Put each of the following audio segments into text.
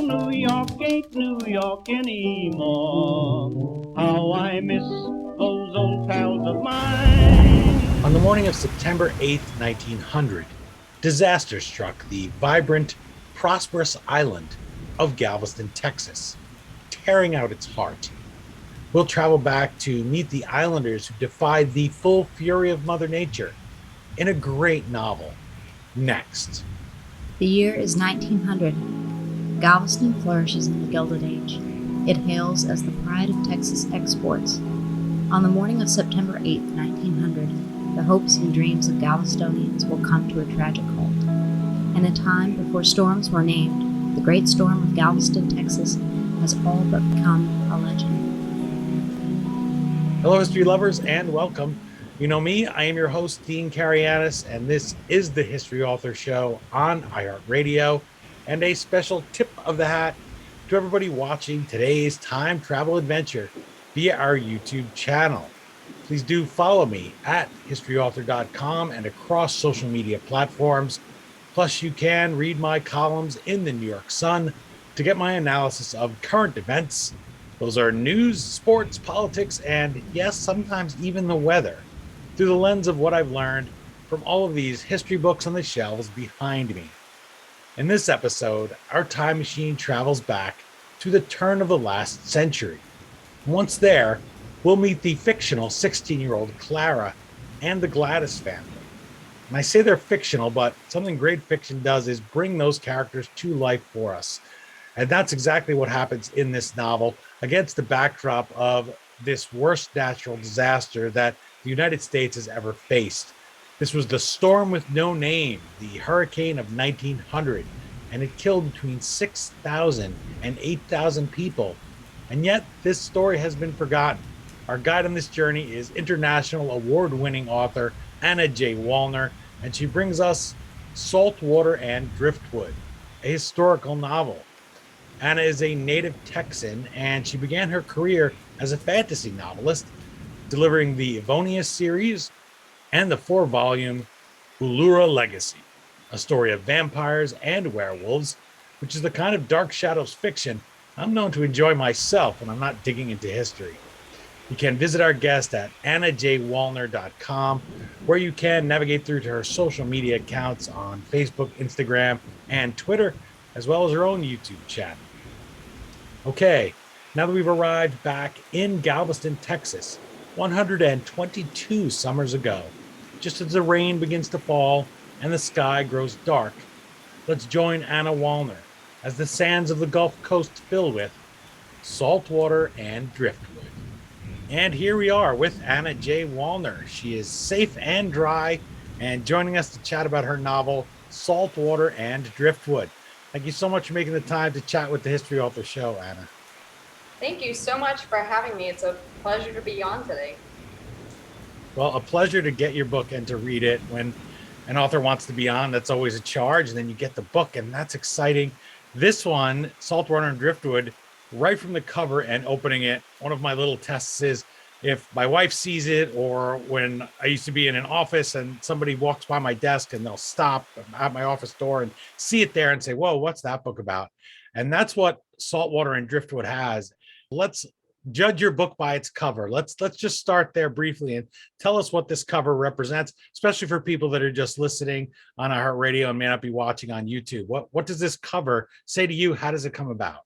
New York ain't New York anymore. How I miss those old pals of mine. On the morning of September 8th, 1900, disaster struck the vibrant, prosperous island of Galveston, Texas, tearing out its heart. We'll travel back to meet the islanders who defied the full fury of Mother Nature in a great novel. Next. The year is 1900. Galveston flourishes in the Gilded Age. It hails as the pride of Texas exports. On the morning of September 8, 1900, the hopes and dreams of Galvestonians will come to a tragic halt. In a time before storms were named, the Great Storm of Galveston, Texas, has all but become a legend. Hello, history lovers, and welcome. You know me, I am your host, Dean Carianis, and this is the History Author Show on iHeartRadio, and a special tip of the hat to everybody watching today's time travel adventure via our YouTube channel. Please do follow me at historyauthor.com and across social media platforms. Plus, you can read my columns in the New York Sun to get my analysis of current events. Those are news, sports, politics, and yes, sometimes even the weather, through the lens of what I've learned from all of these history books on the shelves behind me. In this episode, our time machine travels back to the turn of the last century. Once there, we'll meet the fictional 16-year-old Clara and the Gladys family. And I say they're fictional, but something great fiction does is bring those characters to life for us. And that's exactly what happens in this novel against the backdrop of this worst natural disaster that the United States has ever faced. This was the storm with no name, the hurricane of 1900, and it killed between 6,000 and 8,000 people. And yet, this story has been forgotten. Our guide on this journey is international award-winning author Anna J. Walner, and she brings us Saltwater and Driftwood, a historical novel. Anna is a native Texan, and she began her career as a fantasy novelist, delivering the Enrovia Series and the 4-volume Uluru Legacy, a story of vampires and werewolves, which is the kind of dark shadows fiction I'm known to enjoy myself when I'm not digging into history. You can visit our guest at annajwalner.com, where you can navigate through to her social media accounts on Facebook, Instagram, and Twitter, as well as her own YouTube channel. Okay, now that we've arrived back in Galveston, Texas, 122 summers ago, just as the rain begins to fall and the sky grows dark, let's join Anna Walner as the sands of the Gulf Coast fill with saltwater and driftwood. And here we are with Anna J. Walner. She is safe and dry and joining us to chat about her novel, Saltwater and Driftwood. Thank you so much for making the time to chat with the History Author Show, Anna. Thank you so much for having me. It's a pleasure to be on today. Well, a pleasure to get your book and to read it. When an author wants to be on, that's always a charge. And then you get the book, and that's exciting. This one, Saltwater and Driftwood, right from the cover and opening it, one of my little tests is if my wife sees it, or when I used to be in an office and somebody walks by my desk and they'll stop at my office door and see it there and say, whoa, what's that book about? And that's what Saltwater and Driftwood has. Let's judge your book by its cover. Let's just start there briefly and tell us what this cover represents, especially for people that are just listening on iHeartRadio and may not be watching on YouTube. What does this cover say to you? How does it come about?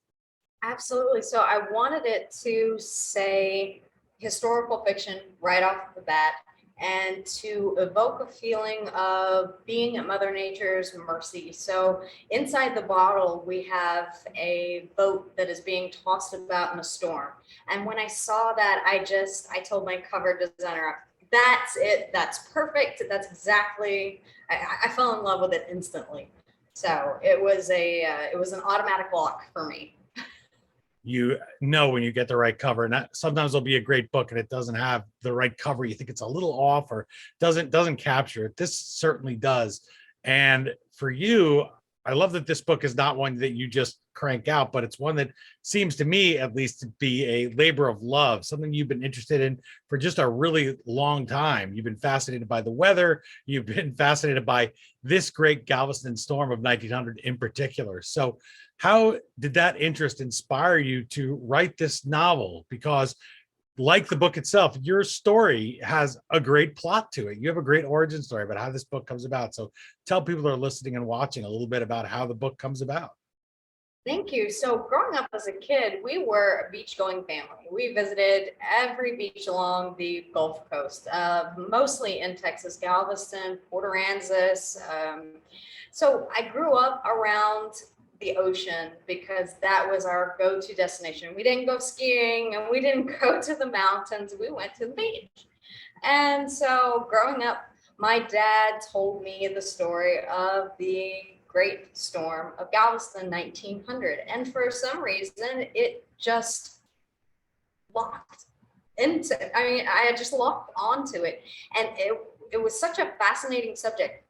Absolutely. So I wanted it to say historical fiction right off the bat and to evoke a feeling of being at Mother Nature's mercy. So inside the bottle, we have a boat that is being tossed about in a storm. And when I saw that, I told my cover designer, that's it. That's perfect. That's exactly, I fell in love with it instantly. So it was an automatic lock for me. You know when you get the right cover, and sometimes there'll be a great book and it doesn't have the right cover. You think it's a little off or doesn't capture it. This certainly does. And for you, I love that this book is not one that you just crank out, but it's one that seems to me at least to be a labor of love, something you've been interested in for just a really long time. You've been fascinated by the weather. You've been fascinated by this great Galveston storm of 1900 in particular. So How did that interest inspire you to write this novel? Because like the book itself, your story has a great plot to it. You have a great origin story about how this book comes about. So tell people that are listening and watching a little bit about how the book comes about. Thank you. So growing up as a kid, we were a beach-going family. We visited every beach along the Gulf Coast, mostly in Texas, Galveston, Port Aransas. So I grew up around the ocean because that was our go-to destination. We didn't go skiing and we didn't go to the mountains. We went to the beach. And so growing up, my dad told me the story of the Great Storm of Galveston, 1900. And for some reason, it just locked into, I just locked onto it. And it was such a fascinating subject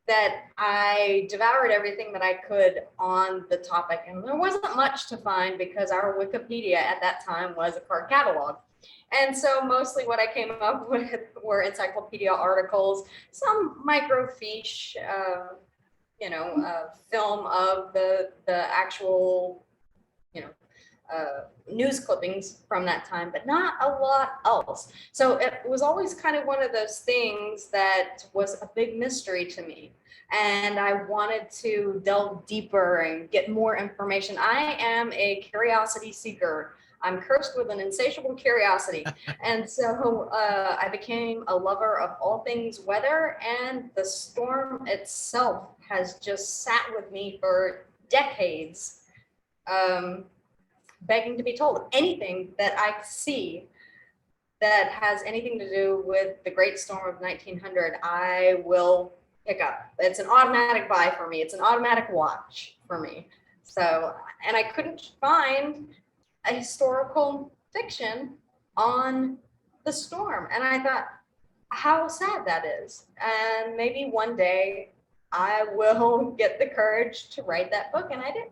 that I devoured everything that I could on the topic. And there wasn't much to find because our Wikipedia at that time was a card catalog. And so mostly what I came up with were encyclopedia articles, some microfiche, film of the actual, news clippings from that time, but not a lot else. So it was always kind of one of those things that was a big mystery to me. And I wanted to delve deeper and get more information. I am a curiosity seeker. I'm cursed with an insatiable curiosity. And so I became a lover of all things weather, and the storm itself has just sat with me for decades, begging to be told. Anything that I see that has anything to do with the Great Storm of 1900, I will pick up. It's an automatic buy for me. It's an automatic watch for me. So, and I couldn't find a historical fiction on the storm. And I thought, how sad that is. And maybe one day I will get the courage to write that book. And I did.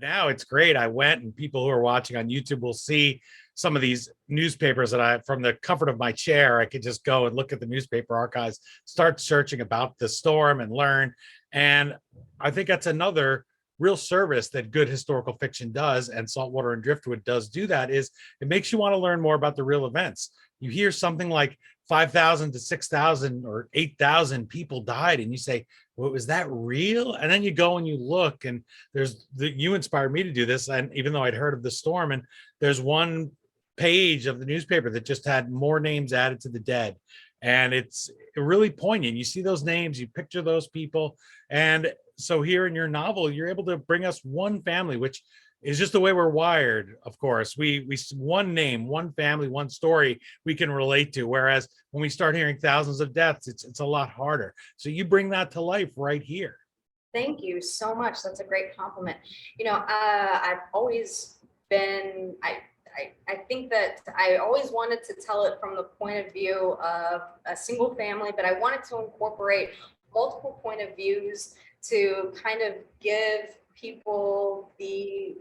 Now it's great. I went, and people who are watching on YouTube will see some of these newspapers that from the comfort of my chair, I could just go and look at the newspaper archives, start searching about the storm and learn. And I think that's another real service that good historical fiction does, and Saltwater and Driftwood does do that, is it makes you want to learn more about the real events. You hear something like 5,000 to 6,000 or 8,000 people died, and you say, well, was that real? And then you go and you look, and you inspired me to do this, and even though I'd heard of the storm, and there's one page of the newspaper that just had more names added to the dead. And it's really poignant. You see those names, you picture those people. And so here in your novel, you're able to bring us one family, which is just the way we're wired. Of course, we one name, one family, one story we can relate to. Whereas when we start hearing thousands of deaths, it's a lot harder. So you bring that to life right here. Thank you so much. That's a great compliment. I've always been, I think that I always wanted to tell it from the point of view of a single family, but I wanted to incorporate multiple point of views to kind of give people the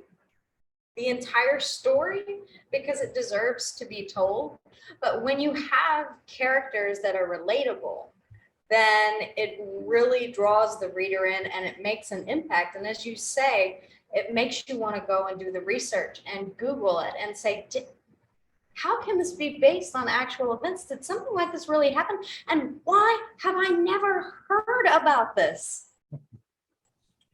entire story, because it deserves to be told. But when you have characters that are relatable, then it really draws the reader in and it makes an impact. And as you say, it makes you want to go and do the research and Google it and say, how can this be based on actual events? Did something like this really happen? And why have I never heard about this?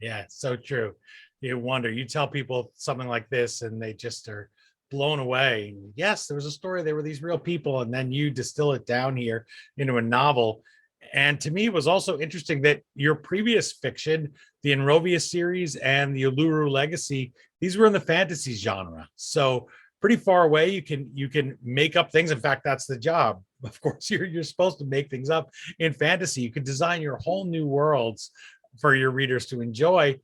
Yeah, so true. You wonder, you tell people something like this and they just are blown away. Yes, there was a story, there were these real people, and then you distill it down here into a novel. And to me, it was also interesting that your previous fiction, the Enrovia Series and the Uluru Legacy, these were in the fantasy genre. So pretty far away, you can make up things. In fact, that's the job. Of course, you're supposed to make things up in fantasy. You could design your whole new worlds for your readers to enjoy.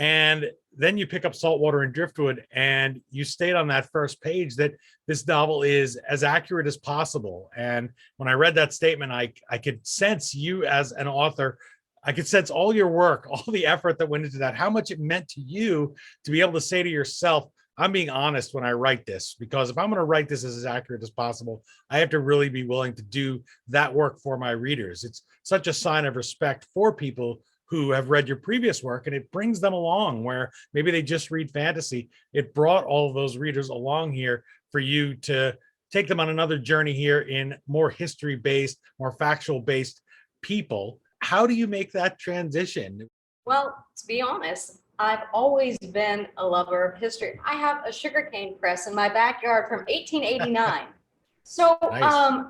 And then you pick up Saltwater and Driftwood, and you state on that first page that this novel is as accurate as possible. And when I read that statement, I could sense you as an author. I could sense all your work, all the effort that went into that, how much it meant to you to be able to say to yourself, I'm being honest when I write this, because if I'm going to write this as accurate as possible, I have to really be willing to do that work for my readers. It's such a sign of respect for people who have read your previous work, and it brings them along where maybe they just read fantasy. It brought all of those readers along here for you to take them on another journey here in more history-based, more factual-based people. How do you make that transition? Well, to be honest, I've always been a lover of history. I have a sugarcane press in my backyard from 1889. So, Nice.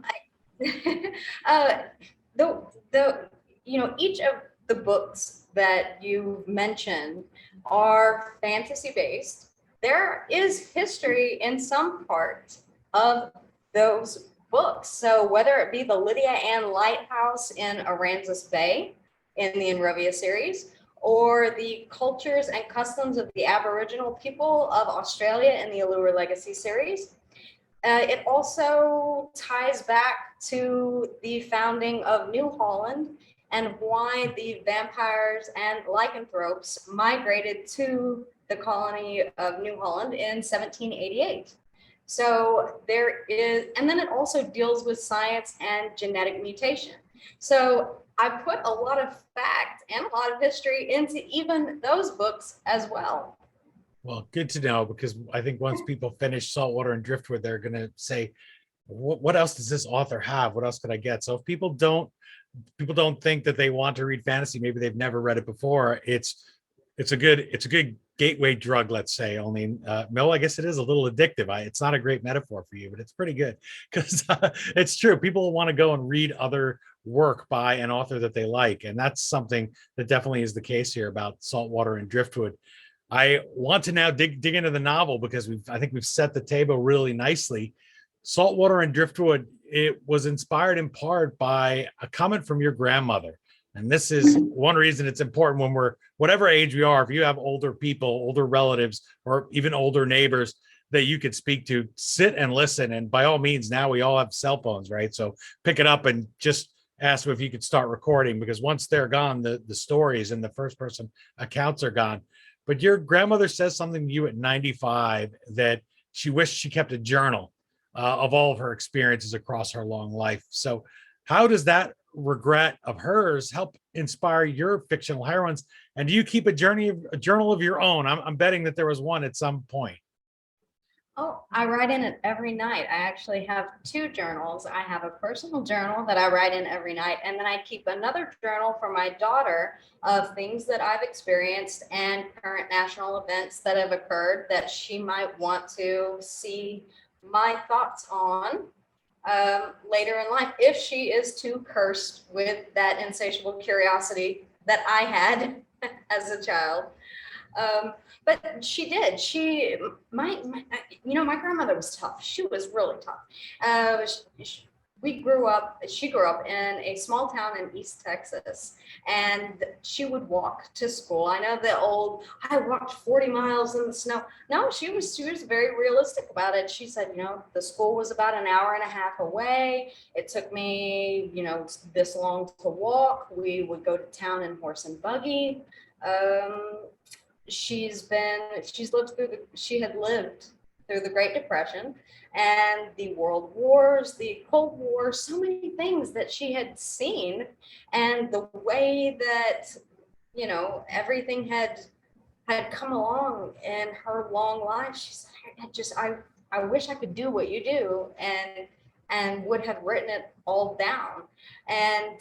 each of the books that you mentioned are fantasy based. There is history in some part of those books. So whether it be the Lydia Ann Lighthouse in Aransas Bay in the Enrovia series, or the cultures and customs of the Aboriginal people of Australia in the Uluru Legacy series. It also ties back to the founding of New Holland and why the vampires and lycanthropes migrated to the colony of New Holland in 1788. So there is, and then it also deals with science and genetic mutation. So I put a lot of fact and a lot of history into even those books as well. Well, good to know, because I think once people finish Saltwater and Driftwood, they're going to say, what else does this author have? What else could I get? So if people don't think that they want to read fantasy, maybe they've never read it before, it's a good gateway drug, let's say. Only Mel, I guess it is a little addictive. It's not a great metaphor for you, but it's pretty good, because it's true. People want to go and read other work by an author that they like, and that's something that definitely is the case here about Saltwater and Driftwood. I want to now dig into the novel, because I think we've set the table really nicely. Saltwater and Driftwood, it was inspired in part by a comment from your grandmother. And this is one reason it's important when we're, whatever age we are, if you have older people, older relatives, or even older neighbors that you could speak to, sit and listen. And by all means, now we all have cell phones, right? So pick it up and just ask them if you could start recording, because once they're gone, the stories and the first person accounts are gone. But your grandmother says something to you at 95 that she wished she kept a journal of all of her experiences across her long life. So how does that regret of hers help inspire your fictional heroines? And do you keep a journal of your own? I'm betting that there was one at some point. Oh, I write in it every night. I actually have two journals. I have a personal journal that I write in every night, and then I keep another journal for my daughter of things that I've experienced and current national events that have occurred that she might want to see my thoughts on later in life, if she is too cursed with that insatiable curiosity that I had as a child. But she did. My grandmother was tough. She was really tough. She grew up in a small town in East Texas, and she would walk to school. I know I walked 40 miles in the snow. No, she was very realistic about it. She said, the school was about an hour and a half away. It took me, this long to walk. We would go to town in horse and buggy. She had lived through the Great Depression and the World Wars, the Cold War, so many things that she had seen, and the way that, everything had come along in her long life. She said, I wish I could do what you do, and would have written it all down. And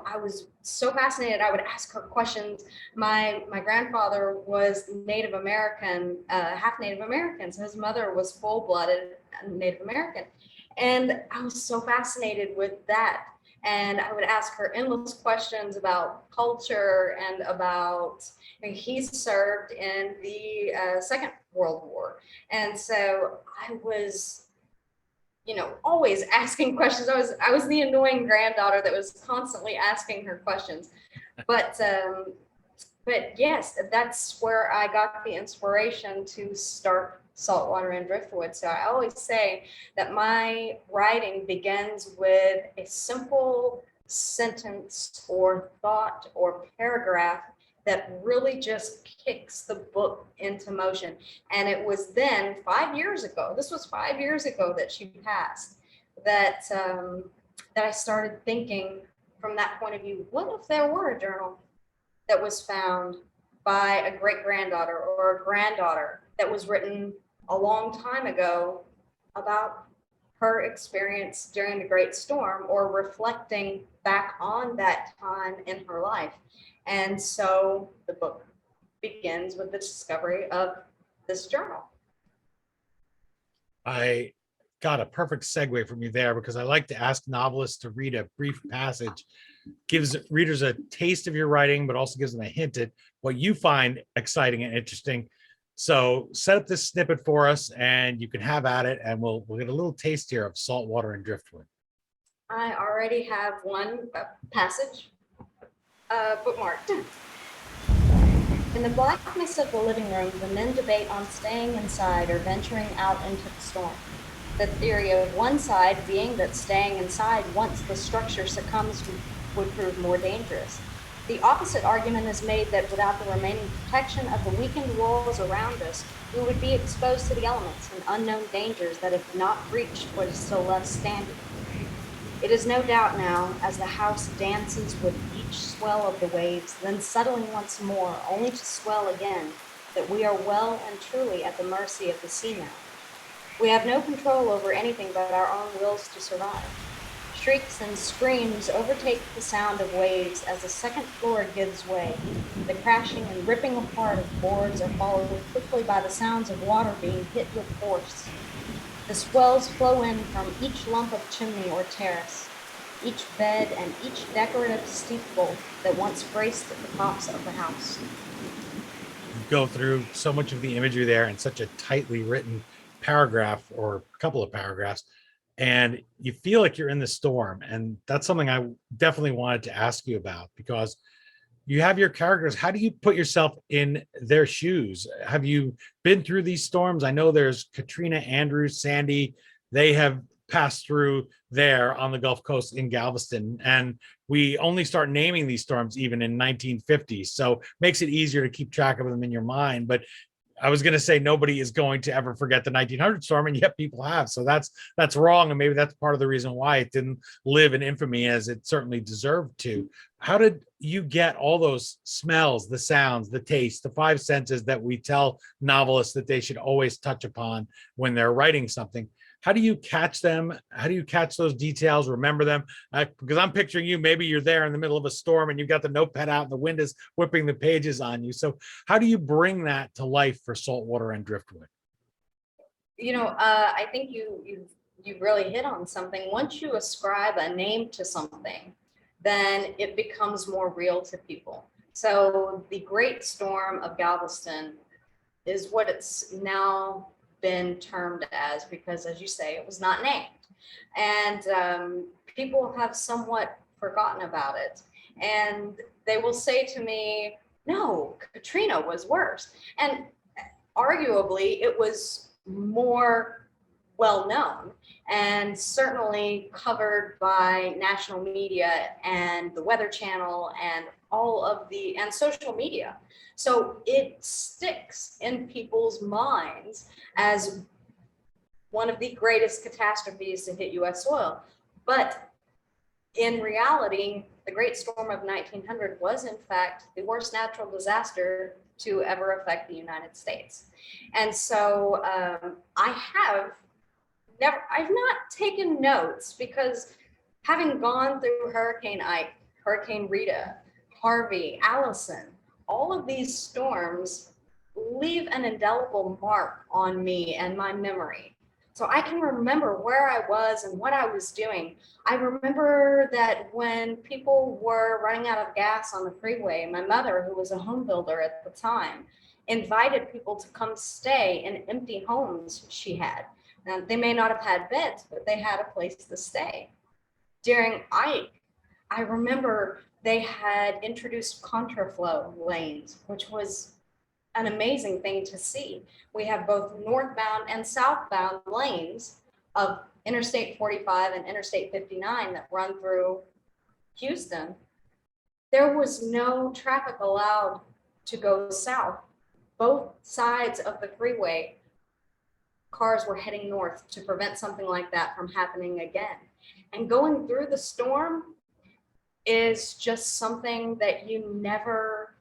I was so fascinated. I would ask her questions. My grandfather was Native American, half Native American. So his mother was full-blooded Native American. And I was so fascinated with that. And I would ask her endless questions about culture and about, he served in the Second World War. And so I was always asking questions. I was the annoying granddaughter that was constantly asking her questions. But yes, that's where I got the inspiration to start Saltwater and Driftwood. So I always say that my writing begins with a simple sentence or thought or paragraph that really just kicks the book into motion. And it was then 5 years ago, this was 5 years ago that she passed, that I started thinking from that point of view, what if there were a journal that was found by a great-granddaughter or a granddaughter that was written a long time ago about her experience during the Great Storm, or reflecting back on that time in her life? And so the book begins with the discovery of this journal. I got a perfect segue from you there, because I like to ask novelists to read a brief passage, gives readers a taste of your writing, but also gives them a hint at what you find exciting and interesting. So set up this snippet for us and you can have at it, and we'll get a little taste here of Saltwater and Driftwood. I already have one passage bookmarked. In the blackness of the living room, the men debate on staying inside or venturing out into the storm. The theory of one side being that staying inside once the structure succumbs would prove more dangerous. The opposite argument is made that without the remaining protection of the weakened walls around us, we would be exposed to the elements and unknown dangers that have not reached what is still left standing. It is no doubt now, as the house dances with each swell of the waves, then settling once more, only to swell again, that we are well and truly at the mercy of the sea now. We have no control over anything but our own wills to survive. Shrieks and screams overtake the sound of waves as the second floor gives way. The crashing and ripping apart of boards are followed quickly by the sounds of water being hit with force. The swells flow in from each lump of chimney or terrace, each bed and each decorative steeple that once graced the tops of the house. You go through so much of the imagery there in such a tightly written paragraph or a couple of paragraphs, and you feel like you're in the storm. And that's something I definitely wanted to ask you about, because you have your characters. How do you put yourself in their shoes? Have you been through these storms? I know there's Katrina, Andrew, Sandy. They have passed through there on the Gulf Coast in Galveston. And we only start naming these storms even in 1950. So makes it easier to keep track of them in your mind. But I was going to say nobody is going to ever forget the 1900 storm, and yet people have. So that's wrong, and maybe that's part of the reason why it didn't live in infamy as it certainly deserved to. How did you get all those smells, the sounds, the taste, the five senses that we tell novelists that they should always touch upon when they're writing something? How do you catch them? How do you catch those details, remember them? Because I'm picturing you, maybe you're there in the middle of a storm and you've got the notepad out and the wind is whipping the pages on you. So how do you bring that to life for Saltwater and Driftwood? I think you really hit on something. Once you ascribe a name to something, then it becomes more real to people. So the Great Storm of Galveston is what it's now been termed as, because, as you say, it was not named, and people have somewhat forgotten about it, and they will say to me, no, Katrina was worse, and arguably it was more well known and certainly covered by national media and the Weather Channel and and social media. So it sticks in people's minds as one of the greatest catastrophes to hit US soil. But in reality, the Great Storm of 1900 was in fact the worst natural disaster to ever affect the United States. And so I've not taken notes, because having gone through Hurricane Ike, Hurricane Rita, Harvey, Allison, all of these storms leave an indelible mark on me and my memory. So I can remember where I was and what I was doing. I remember that when people were running out of gas on the freeway, my mother, who was a home builder at the time, invited people to come stay in empty homes she had. Now, they may not have had beds, but they had a place to stay. During Ike, I remember they had introduced contraflow lanes, which was an amazing thing to see. We have both northbound and southbound lanes of Interstate 45 and Interstate 59 that run through Houston. There was no traffic allowed to go south. Both sides of the freeway, cars were heading north to prevent something like that from happening again. And going through the storm, is just something that you never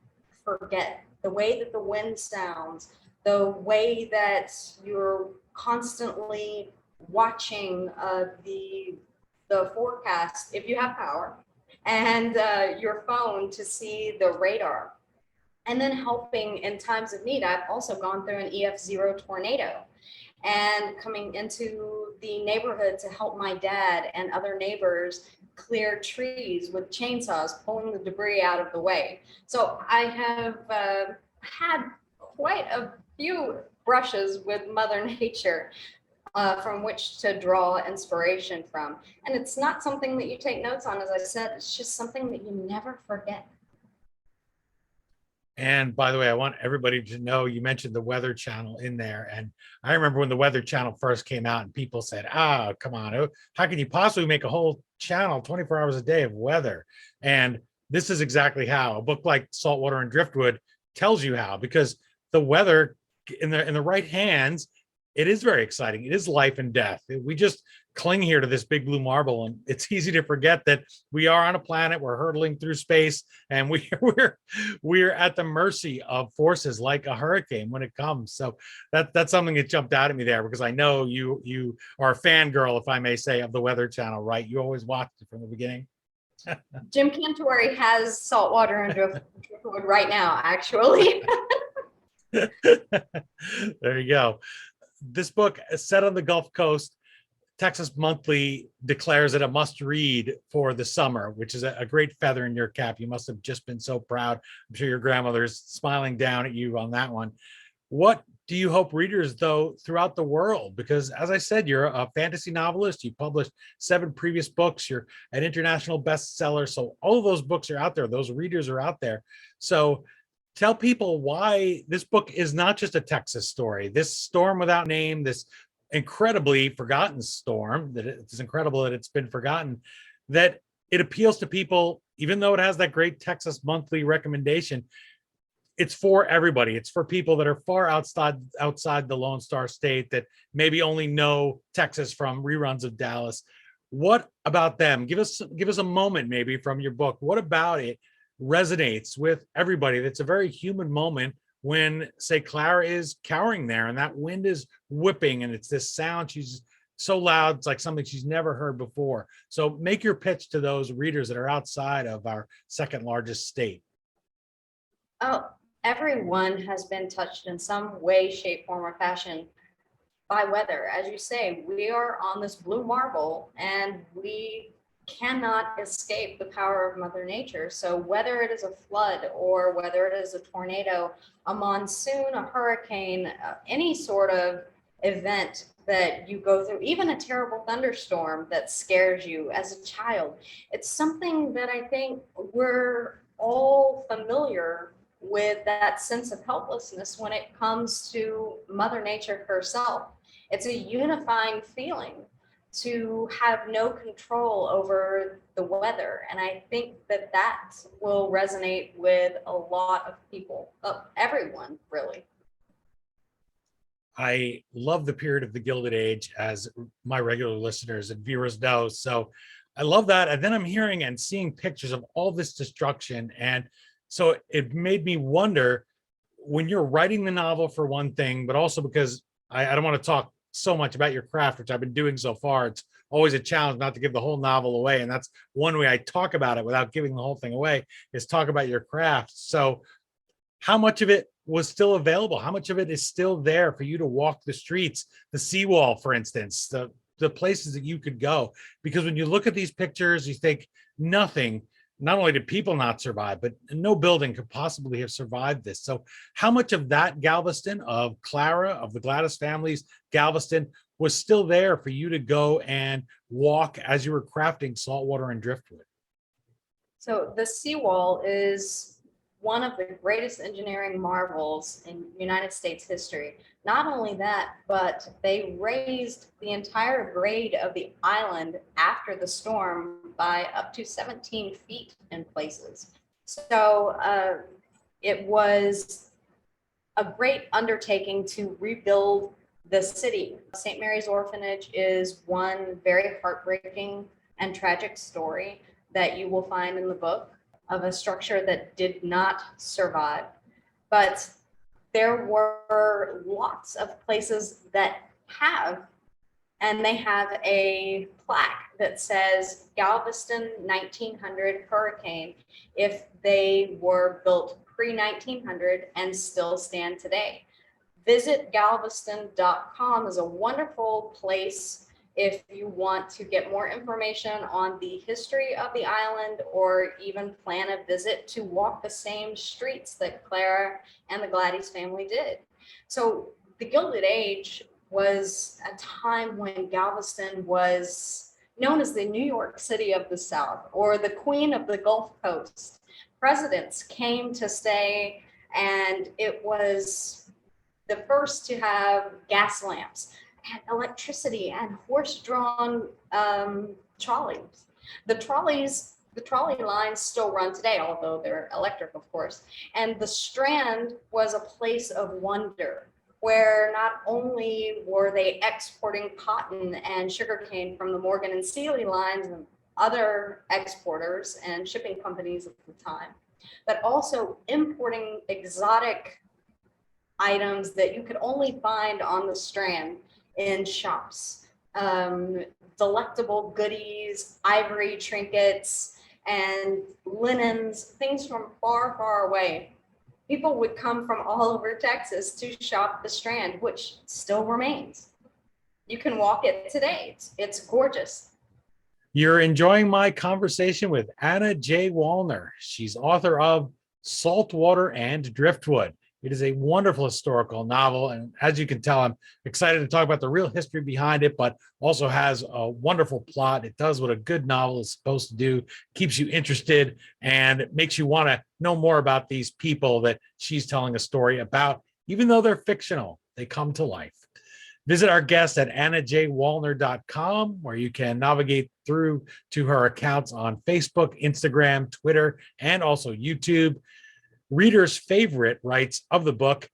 forget. The way that the wind sounds, the way that you're constantly watching the forecast, if you have power, and your phone to see the radar, and then helping in times of need. I've also gone through an EF0 tornado and coming into the neighborhood to help my dad and other neighbors clear trees with chainsaws, pulling the debris out of the way. So I have had quite a few brushes with Mother Nature from which to draw inspiration from. And it's not something that you take notes on, as I said, it's just something that you never forget. And by the way, I want everybody to know you mentioned the Weather Channel in there. And I remember when the Weather Channel first came out and people said, oh, come on, how can you possibly make a whole channel 24 hours a day of weather? And this is exactly how. A book like Saltwater and Driftwood tells you how, because the weather in the right hands, it is very exciting. It is life and death. We just cling here to this big blue marble, and it's easy to forget that we are on a planet, we're hurtling through space, and we're at the mercy of forces like a hurricane when it comes. So that's something that jumped out at me there, because I know you are a fangirl, if I may say, of the Weather Channel, right? You always watched it from the beginning. Jim Cantori has Saltwater and Driftwood right now, actually. There you go. This book is set on the Gulf Coast. Texas Monthly declares it a must read for the summer, which is a great feather in your cap. You must have just been so proud. I'm sure your grandmother's smiling down at you on that one. What do you hope readers, though, throughout the world? Because as I said, you're a fantasy novelist. You published 7 previous books. You're an international bestseller. So all of those books are out there. Those readers are out there. So tell people why this book is not just a Texas story. This storm without name, this incredibly forgotten storm, that it's incredible that it's been forgotten, that it appeals to people, even though it has that great Texas Monthly recommendation. It's for everybody. It's for people that are far outside the Lone Star State, that maybe only know Texas from reruns of Dallas. What about them? Give us a moment maybe from your book. What about it resonates with everybody? That's a very human moment when, say, Clara is cowering there and that wind is whipping and it's this sound, she's so loud, it's like something she's never heard before. So make your pitch to those readers that are outside of our second largest state. Oh, everyone has been touched in some way, shape, form, or fashion by weather. As you say, we are on this blue marble and we cannot escape the power of Mother Nature. So whether it is a flood or whether it is a tornado, a monsoon, a hurricane, any sort of event that you go through, even a terrible thunderstorm that scares you as a child, it's something that I think we're all familiar with, that sense of helplessness when it comes to Mother Nature herself. It's a unifying feeling to have no control over the weather. And I think that that will resonate with a lot of people, everyone, really. I love the period of the Gilded Age, as my regular listeners and viewers know. So I love that. And then I'm hearing and seeing pictures of all this destruction. And so it made me wonder, when you're writing the novel, for one thing, but also because I don't want to talk so much about your craft, which I've been doing so far. It's always a challenge not to give the whole novel away. And that's one way I talk about it without giving the whole thing away, is talk about your craft. So how much of it was still available? How much of it is still there for you to walk the streets, the seawall, for instance, the places that you could go? Because when you look at these pictures, you think nothing, not only did people not survive, but no building could possibly have survived this. So how much of that Galveston, of Clara, of the Gladys family's Galveston, was still there for you to go and walk as you were crafting Saltwater and Driftwood? So the seawall is one of the greatest engineering marvels in United States history. Not only that, but they raised the entire grade of the island after the storm by up to 17 feet in places. So it was a great undertaking to rebuild the city. St. Mary's Orphanage is one very heartbreaking and tragic story that you will find in the book of a structure that did not survive, but there were lots of places that have, and they have a plaque that says Galveston 1900 Hurricane if they were built pre-1900 and still stand today. Visit galveston.com is a wonderful place if you want to get more information on the history of the island, or even plan a visit to walk the same streets that Clara and the Gladys family did. So the Gilded Age was a time when Galveston was known as the New York City of the South, or the Queen of the Gulf Coast. Presidents came to stay, and it was the first to have gas lamps and electricity and horse-drawn trolleys. The trolley lines still run today, although they're electric, of course. And the Strand was a place of wonder, where not only were they exporting cotton and sugarcane from the Morgan and Sealy lines and other exporters and shipping companies at the time, but also importing exotic items that you could only find on the Strand in shops, delectable goodies, ivory trinkets, and linens, things from far, far away. People would come from all over Texas to shop the Strand, which still remains. You can walk it today. It's gorgeous. You're enjoying my conversation with Anna J. Walner. She's author of Saltwater and Driftwood. It is a wonderful historical novel, and as you can tell, I'm excited to talk about the real history behind it, but also has a wonderful plot. It does what a good novel is supposed to do, keeps you interested, and makes you want to know more about these people that she's telling a story about. Even though they're fictional, they come to life. Visit our guest at annajwalner.com, where you can navigate through to her accounts on Facebook, Instagram, Twitter, and also YouTube. Reader's favorite writes of the book,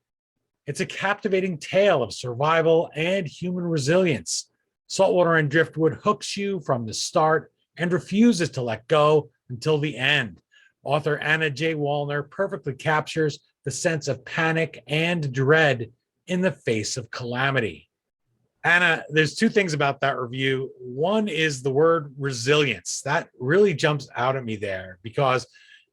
it's a captivating tale of survival and human resilience. Saltwater and Driftwood hooks you from the start and refuses to let go until the end. Author Anna J. Walner perfectly captures the sense of panic and dread in the face of calamity. Anna, there's two things about that review. One is the word resilience. That really jumps out at me there, because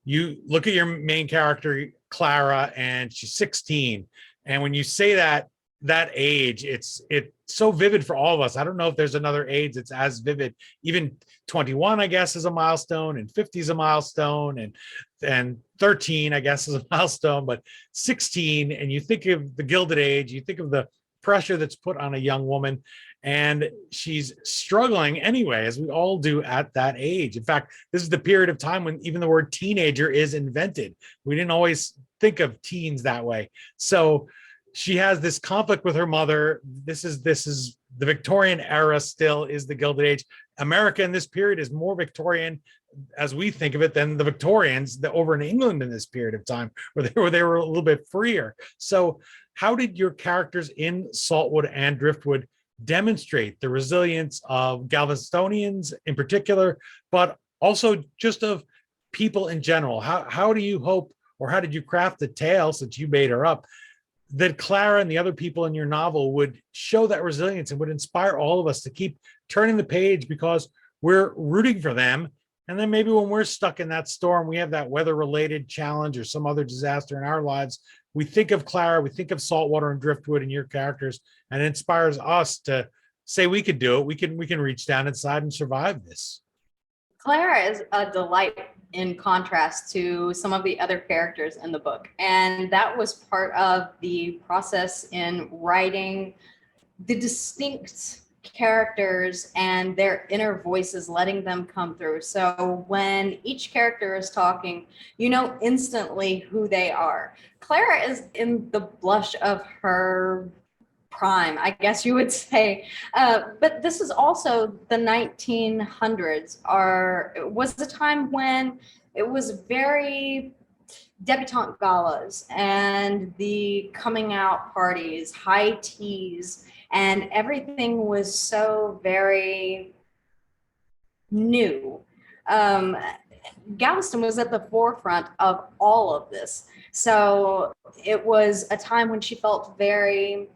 you look at your main character, Clara, and she's 16. And when you say that age, it's so vivid for all of us. I don't know if there's another age that's as vivid. Even 21, I guess, is a milestone, and 50 is a milestone, and 13, I guess, is a milestone. But 16, and you think of the Gilded Age, you think of the pressure that's put on a young woman, and she's struggling anyway, as we all do at that age. In fact, this is the period of time when even the word teenager is invented. We didn't always think of teens that way. So she has this conflict with her mother. This is the Victorian era, still is the Gilded Age. America in this period is more Victorian, as we think of it, than the Victorians over in England in this period of time, where they were a little bit freer. So how did your characters in Saltwood and Driftwood demonstrate the resilience of Galvestonians in particular, but also just of people in general? How do you hope, or how did you craft the tale, since you made her up, that Clara and the other people in your novel would show that resilience and would inspire all of us to keep turning the page, because we're rooting for them? And then maybe when we're stuck in that storm, we have that weather-related challenge or some other disaster in our lives, we think of Clara, we think of Saltwater and Driftwood and your characters, and it inspires us to say we could do it. We can reach down inside and survive this. Clara is a delight in contrast to some of the other characters in the book. And that was part of the process in writing the distinct characters and their inner voices, letting them come through. So when each character is talking, you know instantly who they are. Clara is in the blush of her prime, I guess you would say. But this is also the 1900s, was the time when it was very debutante galas and the coming out parties, high teas, and everything was so very new. Galveston was at the forefront of all of this. So it was a time when she felt very,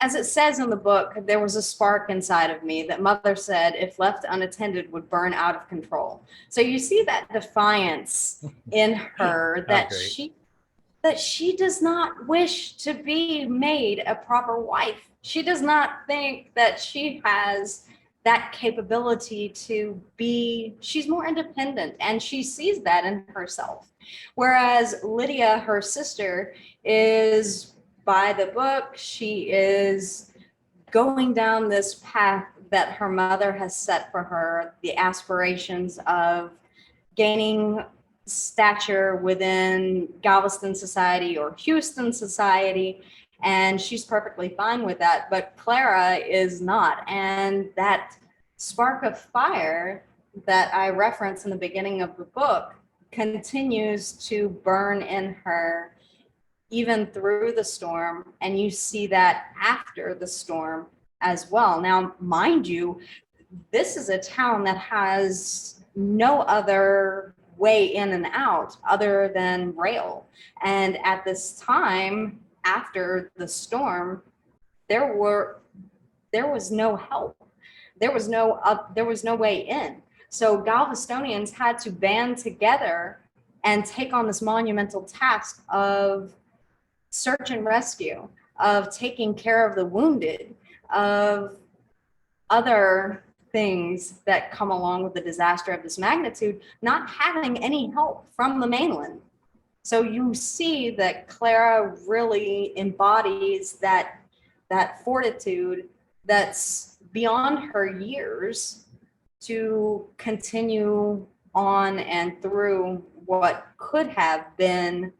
as it says in the book, there was a spark inside of me that mother said, if left unattended, would burn out of control. So you see that defiance in her that she does not wish to be made a proper wife. She does not think that she has that capability to be, she's more independent, and she sees that in herself. Whereas Lydia, her sister, is by the book, she is going down this path that her mother has set for her, the aspirations of gaining stature within Galveston society or Houston society, and she's perfectly fine with that, but Clara is not. And that spark of fire that I reference in the beginning of the book continues to burn in her even through the storm, and you see that after the storm as well. Now, mind you, this is a town that has no other way in and out other than rail. And at this time, after the storm, there was no help. There was no way in. So Galvestonians had to band together and take on this monumental task of search and rescue, of taking care of the wounded, of other things that come along with a disaster of this magnitude, not having any help from the mainland. So you see that Clara really embodies that fortitude that's beyond her years to continue on and through what could have been,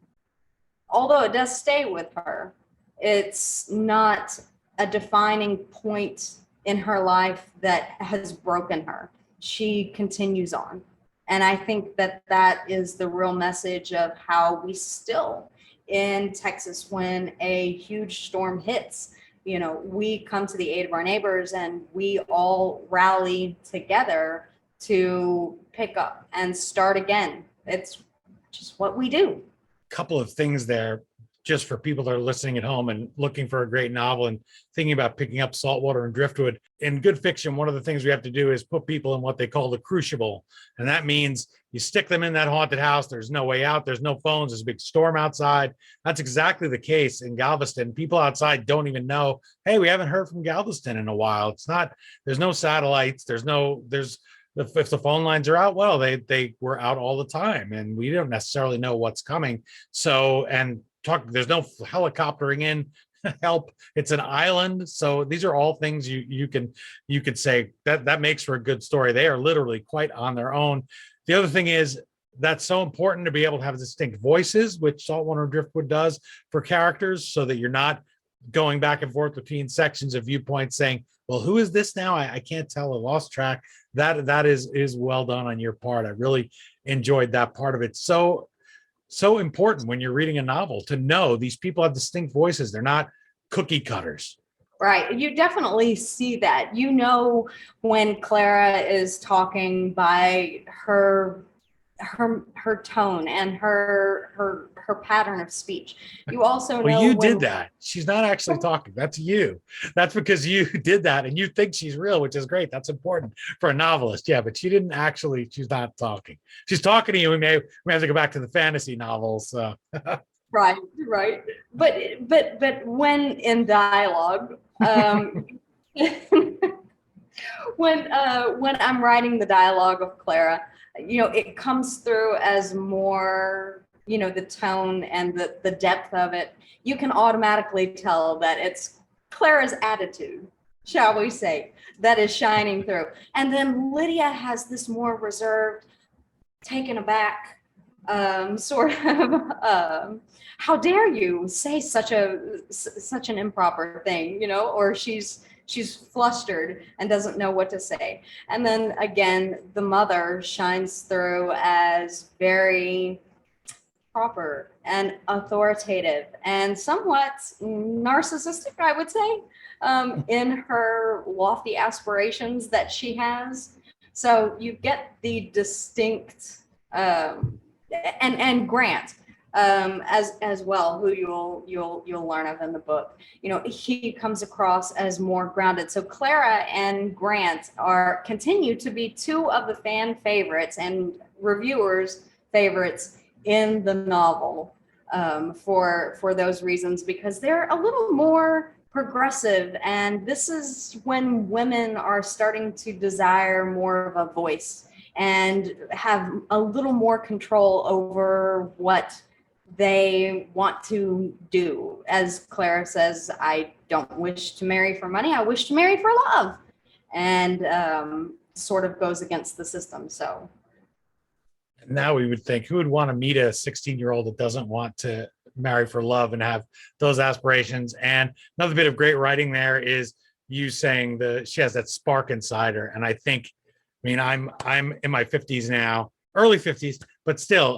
although it does stay with her, it's not a defining point in her life that has broken her. She continues on. And I think that that is the real message of how we still in Texas, when a huge storm hits, you know, we come to the aid of our neighbors and we all rally together to pick up and start again. It's just what we do. Couple of things there, just for people that are listening at home and looking for a great novel and thinking about picking up Saltwater and Driftwood. In good fiction, one of the things we have to do is put people in what they call the crucible. And that means you stick them in that haunted house. There's no way out. There's no phones. There's a big storm outside. That's exactly the case in Galveston. People outside don't even know, hey, we haven't heard from Galveston in a while. It's not, there's no satellites. If the phone lines are out, well, they were out all the time and we don't necessarily know what's coming. So, there's no helicoptering in help. It's an island. So these are all things you could say that makes for a good story. They are literally quite on their own. The other thing is that's so important to be able to have distinct voices, which Saltwater and Driftwood does for characters, so that you're not going back and forth between sections of viewpoints saying, well, who is this now? I can't tell. I lost track. That is well done on your part. I really enjoyed that part of it. So important when you're reading a novel to know these people have distinct voices. They're not cookie cutters. Right. You definitely see that. You know when Clara is talking by her tone and her pattern of speech. You also know you did that. She's not actually talking. That's you. That's because you did that and you think she's real, which is great. That's important for a novelist. Yeah, but she didn't actually, she's not talking. She's talking to you. We may have to go back to the fantasy novels. Right. But when in dialogue, when I'm writing the dialogue of Clara, you know, it comes through as more, you know, the tone and the depth of it. You can automatically tell that it's Clara's attitude, shall we say, that is shining through. And then Lydia has this more reserved, taken aback, sort of, how dare you say such an improper thing, you know, or she's flustered and doesn't know what to say. And then again, the mother shines through as very proper and authoritative and somewhat narcissistic, I would say, in her lofty aspirations that she has. So you get the distinct, and Grant, as well, who you'll learn of in the book. You know, he comes across as more grounded. So Clara and Grant continue to be two of the fan favorites and reviewers' favorites in the novel, for those reasons, because they're a little more progressive, and this is when women are starting to desire more of a voice and have a little more control over what they want to do. As Clara says, I don't wish to marry for money, I wish to marry for love, and sort of goes against the system. So now we would think, who would want to meet a 16-year-old that doesn't want to marry for love and have those aspirations? And another bit of great writing there is you saying she has that spark inside her. And I think, I mean, I'm in my 50s now, early 50s, but still,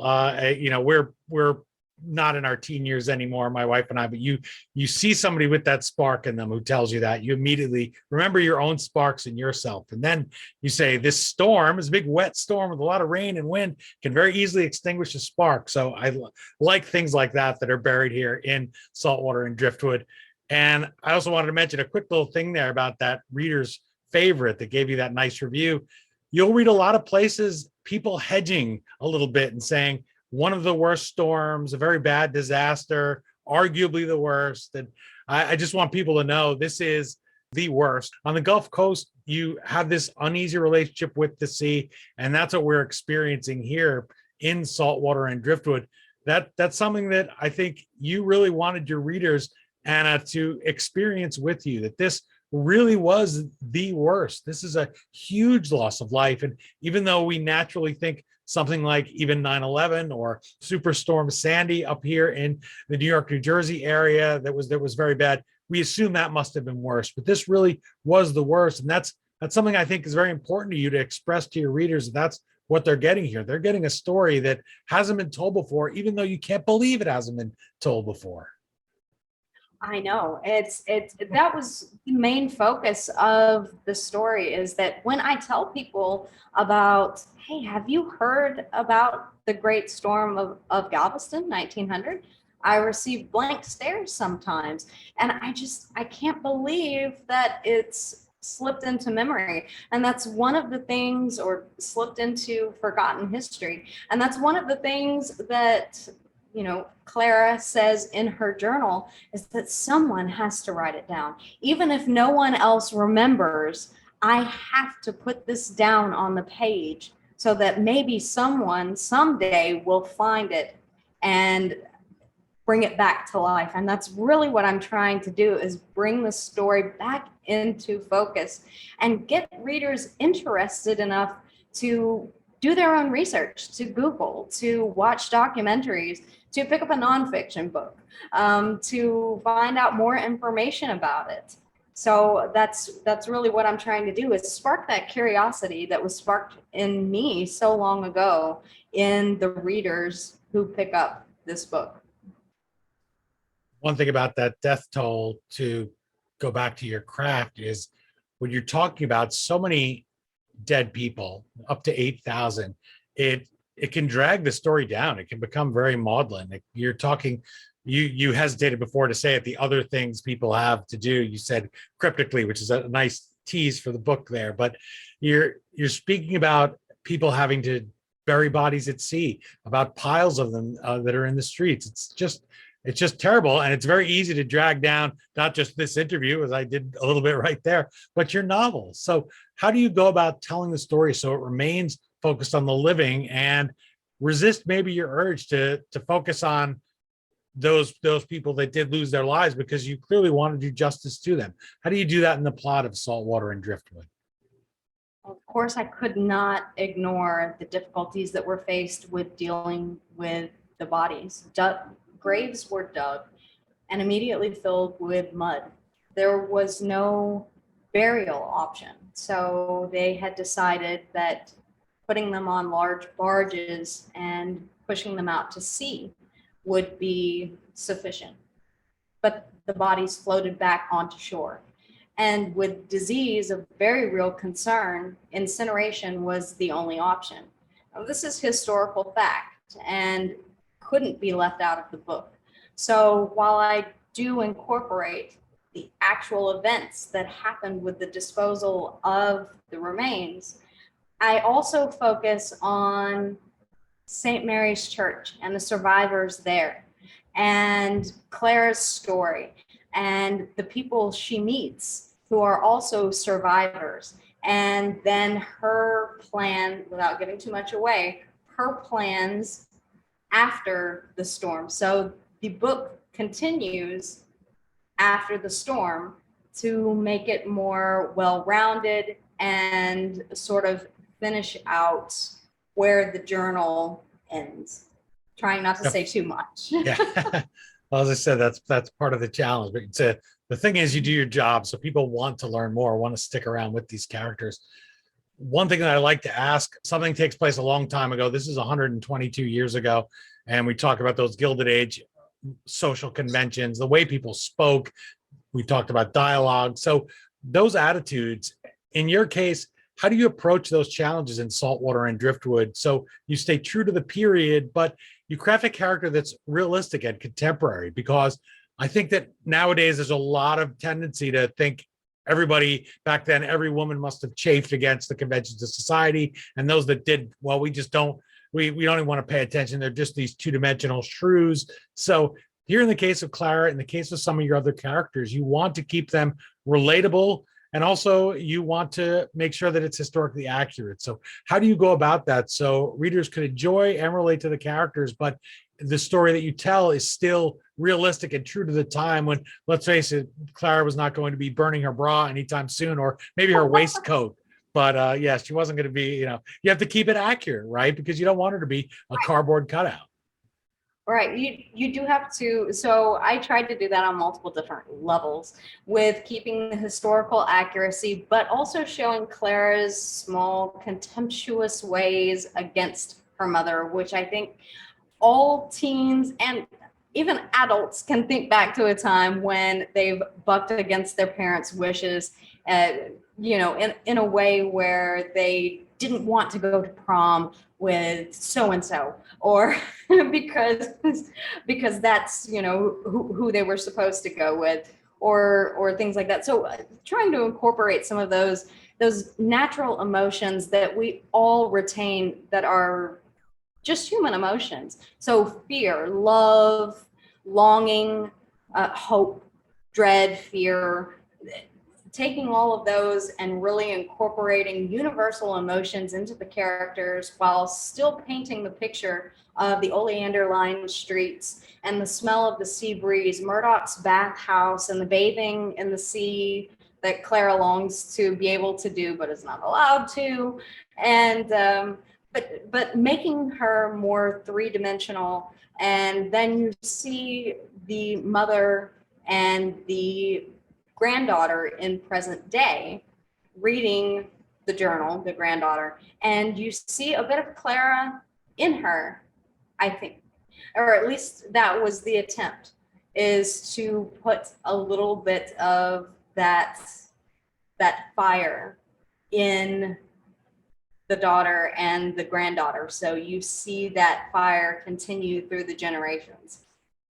you know, we're not in our teen years anymore, my wife and I, but you see somebody with that spark in them who tells you that, you immediately remember your own sparks in yourself. And then you say, this storm is a big wet storm with a lot of rain and wind, can very easily extinguish a spark. So I like things like that are buried here in Saltwater and Driftwood. And I also wanted to mention a quick little thing there about that reader's favorite that gave you that nice review. You'll read a lot of places, people hedging a little bit and saying, one of the worst storms, a very bad disaster, arguably the worst. And I just want people to know this is the worst. On the Gulf Coast, you have this uneasy relationship with the sea, and that's what we're experiencing here in Saltwater and Driftwood. That's something that I think you really wanted your readers, Anna, to experience with you, that this really was the worst. This is a huge loss of life. And even though we naturally think something like even 9/11 or Superstorm Sandy up here in the New York, New Jersey area that was very bad, we assume that must have been worse. But this really was the worst. And that's something I think is very important to you to express to your readers. That's what they're getting here. They're getting a story that hasn't been told before, even though you can't believe it hasn't been told before. I know that was the main focus of the story, is that when I tell people about, hey, have you heard about the great storm of Galveston, 1900? I receive blank stares sometimes. And I can't believe that it's slipped into memory. And that's one of the things, or slipped into forgotten history. And that's one of the things that, you know, Clara says in her journal, is that someone has to write it down. Even if no one else remembers, I have to put this down on the page so that maybe someone someday will find it and bring it back to life. And that's really what I'm trying to do, is bring the story back into focus and get readers interested enough to do their own research, to Google, to watch documentaries, to pick up a nonfiction book, to find out more information about it. So that's really what I'm trying to do, is spark that curiosity that was sparked in me so long ago in the readers who pick up this book. One thing about that death toll, to go back to your craft, is when you're talking about so many dead people, up to 8,000, it can drag the story down. It can become very maudlin. You're talking, you hesitated before to say it, the other things people have to do. You said cryptically, which is a nice tease for the book there, but you're speaking about people having to bury bodies at sea, about piles of them that are in the streets. It's just terrible. And it's very easy to drag down, not just this interview, as I did a little bit right there, but your novel. So how do you go about telling the story so it remains focused on the living and resist maybe your urge to focus on those people that did lose their lives, because you clearly want to do justice to them? How do you do that in the plot of Saltwater and Driftwood? Of course, I could not ignore the difficulties that were faced with dealing with the bodies. Graves were dug and immediately filled with mud. There was no burial option. So they had decided that putting them on large barges and pushing them out to sea would be sufficient. But the bodies floated back onto shore. And with disease a very real concern, incineration was the only option. Now, this is historical fact and couldn't be left out of the book. So while I do incorporate the actual events that happened with the disposal of the remains, I also focus on St. Mary's Church and the survivors there, and Clara's story, and the people she meets who are also survivors, and then her plan, without giving too much away, her plans after the storm. So the book continues after the storm to make it more well-rounded and sort of finish out where the journal ends. Trying not to say too much. Yeah. Well, as I said, that's part of the challenge. But the thing is, you do your job, so people want to learn more, want to stick around with these characters. One thing that I like to ask, something takes place a long time ago. This is 122 years ago, and we talk about those Gilded Age social conventions, the way people spoke. We talked about dialogue. So those attitudes, in your case, how do you approach those challenges in Saltwater and Driftwood? So you stay true to the period, but you craft a character that's realistic and contemporary, because I think that nowadays there's a lot of tendency to think everybody back then, every woman must have chafed against the conventions of society. And those that did, well, we don't even want to pay attention. They're just these two-dimensional shrews. So here in the case of Clara, in the case of some of your other characters, you want to keep them relatable, and also you want to make sure that it's historically accurate. So how do you go about that so readers could enjoy and relate to the characters, but the story that you tell is still realistic and true to the time when, let's face it, Clara was not going to be burning her bra anytime soon, or maybe her waistcoat. But yes, she wasn't going to be, you have to keep it accurate, right? Because you don't want her to be a cardboard cutout. Right, you do have to. So I tried to do that on multiple different levels with keeping the historical accuracy, but also showing Clara's small contemptuous ways against her mother, which I think all teens and even adults can think back to a time when they've bucked against their parents' wishes, in a way where they didn't want to go to prom with so-and-so, or because that's, who they were supposed to go with, or things like that. So trying to incorporate some of those natural emotions that we all retain that are just human emotions. So fear, love, longing, hope, dread, fear, taking all of those and really incorporating universal emotions into the characters while still painting the picture of the oleander-lined streets and the smell of the sea breeze, Murdoch's bathhouse, and the bathing in the sea that Clara longs to be able to do but is not allowed to, and but making her more three-dimensional. And then you see the mother and the granddaughter in present day reading the journal, the granddaughter, and you see a bit of Clara in her, I think, or at least that was the attempt, is to put a little bit of that fire in the daughter and the granddaughter. So you see that fire continue through the generations.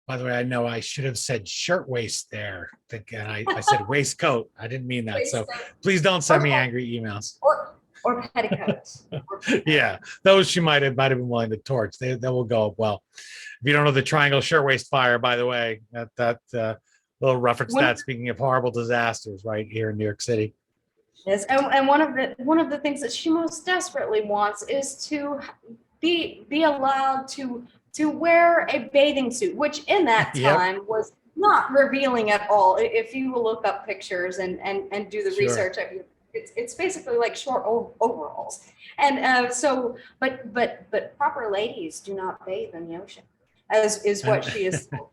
By the way, I know I should have said shirtwaist there. And I said waistcoat. I didn't mean that. Waistcoat. So please don't send me angry emails. Or petticoats. Yeah, those she might have been willing to torch. They will go up well. If you don't know the triangle shirtwaist fire, by the way, that little reference to that, speaking of horrible disasters right here in New York City. Yes, and one of the things that she most desperately wants is to be allowed to wear a bathing suit, which in that time was not revealing at all. If you look up pictures and do the research, it's basically like short overalls. And so, but proper ladies do not bathe in the ocean, as is what she is told.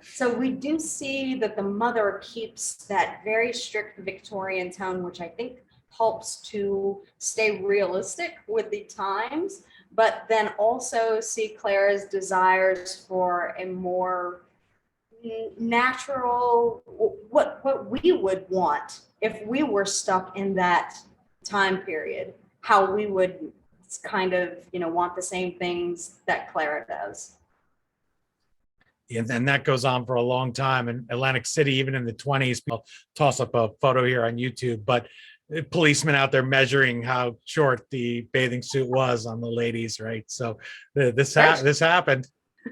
So we do see that the mother keeps that very strict Victorian tone, which I think helps to stay realistic with the times, but then also see Clara's desires for a more natural, what we would want if we were stuck in that time period, how we would kind of, want the same things that Clara does. And that goes on for a long time. In Atlantic City, even in the 20s, I'll toss up a photo here on YouTube, but policemen out there measuring how short the bathing suit was on the ladies, right? So this happened.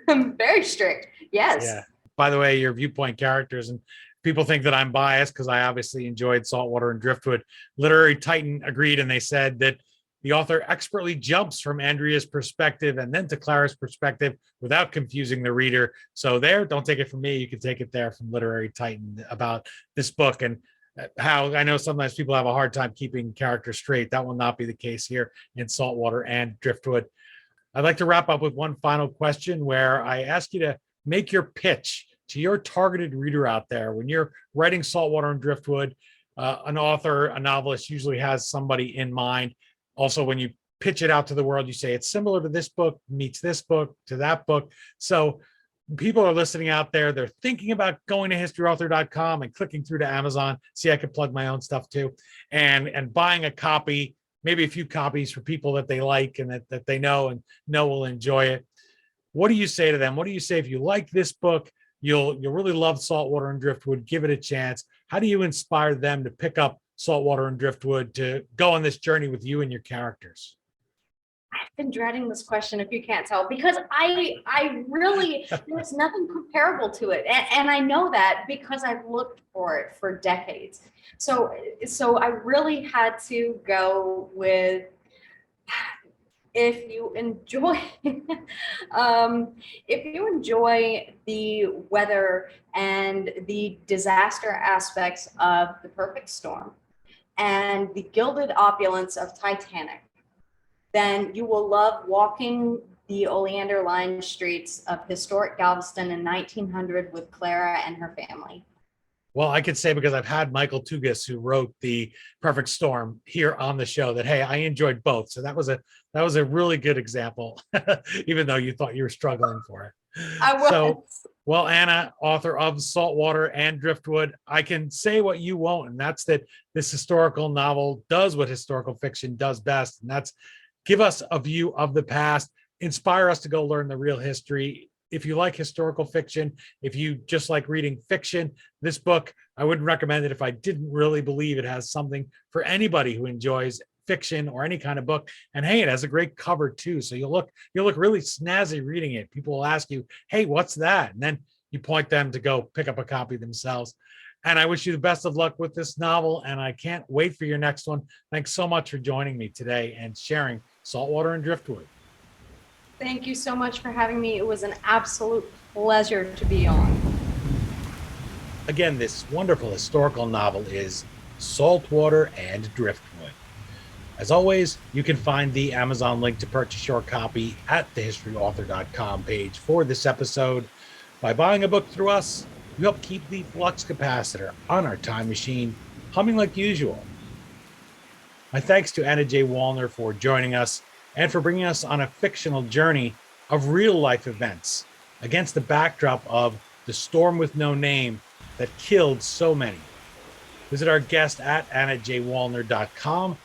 Very strict. Yes. Yeah. By the way, your viewpoint characters, and people think that I'm biased because I obviously enjoyed Saltwater and Driftwood. Literary Titan agreed, and they said that the author expertly jumps from Andrea's perspective and then to Clara's perspective without confusing the reader. So there, don't take it from me. You can take it there from Literary Titan about this book and how I know sometimes people have a hard time keeping characters straight. That will not be the case here in Saltwater and Driftwood. I'd like to wrap up with one final question where I ask you to make your pitch to your targeted reader out there. When you're writing Saltwater and Driftwood, an author, a novelist usually has somebody in mind. Also, when you pitch it out to the world, you say it's similar to this book, meets this book, to that book. So people are listening out there. They're thinking about going to historyauthor.com and clicking through to Amazon. See, I could plug my own stuff too. And buying a copy, maybe a few copies for people that they like and that they know will enjoy it. What do you say to them? What do you say if you like this book, you'll really love Saltwater and Driftwood, give it a chance? How do you inspire them to pick up Saltwater and Driftwood, to go on this journey with you and your characters? I've been dreading this question, if you can't tell, because I really, there's nothing comparable to it. And I know that because I've looked for it for decades. So I really had to go with, if you enjoy the weather and the disaster aspects of The Perfect Storm and the gilded opulence of Titanic, then you will love walking the oleander-lined streets of historic Galveston in 1900 with Clara and her family. Well, I could say, because I've had Michael Tugas, who wrote The Perfect Storm, here on the show, that, hey, I enjoyed both. So that was a really good example, even though you thought you were struggling for it. I was. So, well, Anna, author of Saltwater and Driftwood, I can say what you won't, and that's that this historical novel does what historical fiction does best, and that's give us a view of the past, inspire us to go learn the real history. If you like historical fiction, if you just like reading fiction, this book, I wouldn't recommend it if I didn't really believe it has something for anybody who enjoys fiction or any kind of book. And hey, it has a great cover too. So you'll look really snazzy reading it. People will ask you, hey, what's that? And then you point them to go pick up a copy themselves. And I wish you the best of luck with this novel. And I can't wait for your next one. Thanks so much for joining me today and sharing Saltwater and Driftwood. Thank you so much for having me. It was an absolute pleasure to be on. Again, this wonderful historical novel is Saltwater and Driftwood. As always, you can find the Amazon link to purchase your copy at the historyauthor.com page for this episode. By buying a book through us, you help keep the flux capacitor on our time machine humming like usual. My thanks to Anna J. Walner for joining us and for bringing us on a fictional journey of real-life events against the backdrop of the storm with no name that killed so many. Visit our guest at annajwalner.com,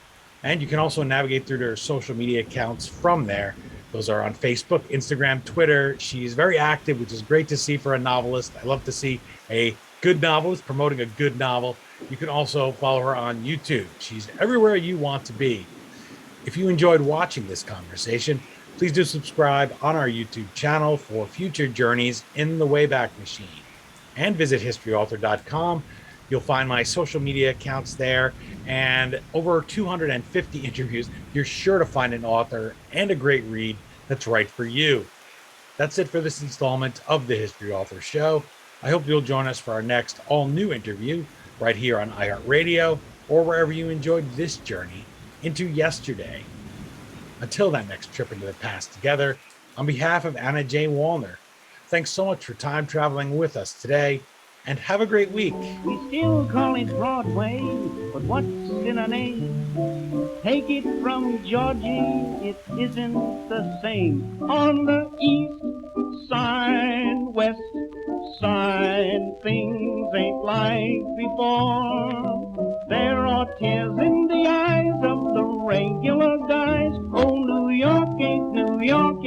and you can also navigate through their social media accounts from there. Those are on Facebook, Instagram, Twitter. She's very active, which is great to see for a novelist. I love to see a good novelist promoting a good novel. You can also follow her on YouTube. She's everywhere you want to be. If you enjoyed watching this conversation, please do subscribe on our YouTube channel for future journeys in the Wayback Machine. And visit historyauthor.com. You'll find my social media accounts there and over 250 interviews. You're sure to find an author and a great read that's right for you. That's it for this installment of the History Author Show. I hope you'll join us for our next all-new interview right here on iHeartRadio or wherever you enjoyed this journey into yesterday. Until that next trip into the past together, on behalf of Anna J. Walner, thanks so much for time traveling with us today, and have a great week. We still call it Broadway, but what's in a name? Take it from Georgie, it isn't the same. On the east side, west outside, things ain't like before. There are tears in the eyes of the regular guys. Oh, New York ain't New York